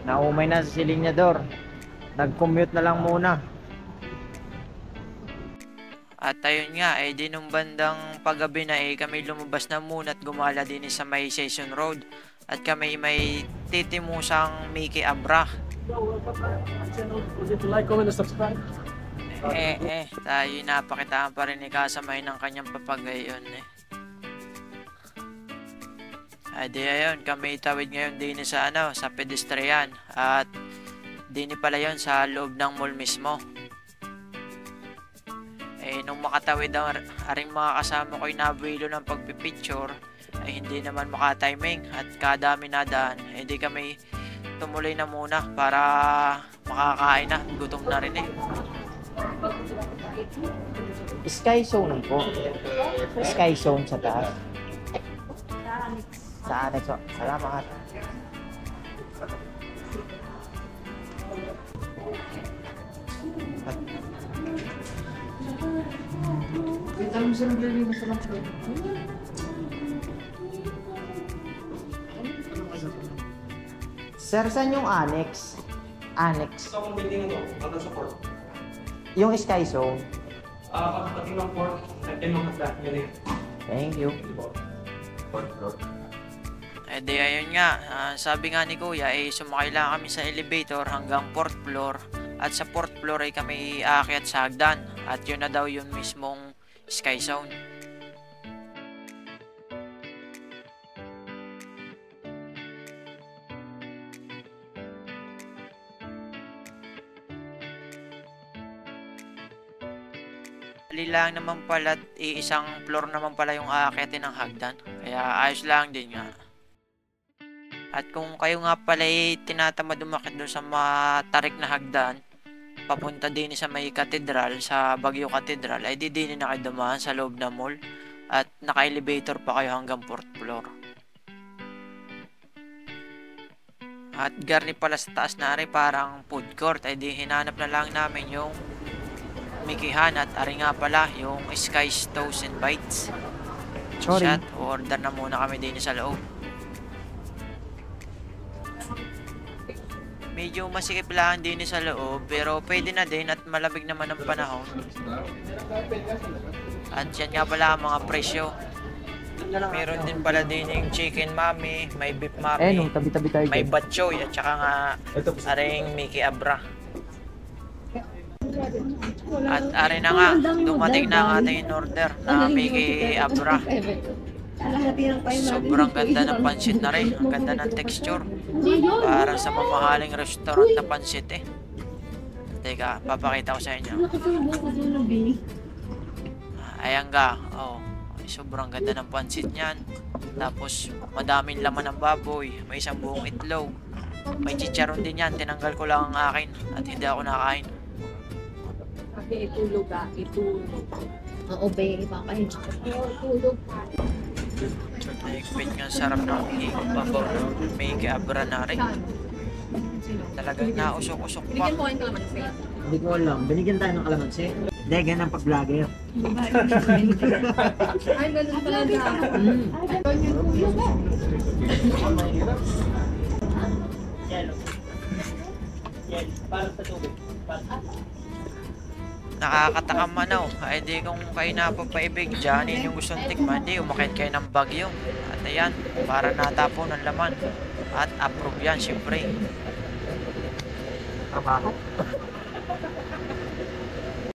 Naumay na si Linyador. Nag-commute na lang muna. At ayun nga, di nung bandang paggabi na kami lumabas na muna at gumala din sa may Session Road. At kami may titimusang Mickey Abra. Like, comment, and subscribe. Tayo napakitaan pa rin ni Kasamay ng kanyang papagayon Di ayun, kami tawid ngayon din sa sa pedestrian. At din pala yon sa loob ng mall mismo. Nung makatawid ang aring mga kasama ko'y nabuelo ng pagpipicture, ay hindi naman makatiming at kadami na daan, di kami tumuloy na muna para makakain na, gutom na rin Sky Zone po. Sky Zone sa taas. Sa annex. Salamat. Sir, saan yung annex? Annex. Sa akong building hanggang sa port. Yung Sky Zone. Pagdating ng port, natin mga flat yun Thank you. Port floor. Di ayun nga, sabi nga ni Kuya sumakay lang kami sa elevator hanggang 4th floor. At sa 4th floor ay kami aakyat sa hagdan. At yun na daw yung mismong Sky Zone. Lang naman pala at isang floor naman pala yung aakyatin ng hagdan. Kaya ayos lang din nga. At kung kayo nga pala tinatamad umakyat doon sa matarik na hagdan, papunta din sa may katedral, sa Baguio Katedral, ay di din na kayo dumaan sa loob na mall at naka-elevator pa kayo hanggang 4th floor. At garni pala sa taas na rin parang food court, ay di hinanap na lang namin yung Mikihan at ari nga pala yung Sky's Toast and Bites. Sorry. Shot, order na muna kami din sa loob. Medyo masikip lang din sa loob pero pwede na din at malamig naman ang panahon. At yan nga pala ang mga presyo. Meron din pala din yung chicken mami, may beef mami, tabi-tabi tayo. may batchoy at saka nga aring Mickey Abra. At ari na nga, dumating na ang ating in-order na Mickey Abra. Sobrang ganda ng pansit na rin. Ang ganda ng texture. Para sa mamahaling restaurant na pansit Teka, papakita ko sa inyo. Ayan ga. Sobrang ganda ng pansit niyan. Tapos, madaming laman ng baboy. May isang buong itlog. May chicharon din yan. Tinanggal ko lang ang akin at hindi ako nakain. Itulog itulog. Oo, be, makain. Itulog. Na-expect nga sarap ng babaw ng Mickey Abra na rin. Talagang nausok-usok pa. Bigyan mo kayo ng kalamansi. Hindi ko alam. Binigyan tayo ng kalamansi. Hindi, ganyan ang pag-vlogger. Ay, ganun talaga. Nakakataka manaw. Ay di kung kayo napapaibig dyan, yun yung gustong tikman, di umakit kayo ng Baguio. At ayan, para natapon ng laman. At approve yan, syempre. Trabaho.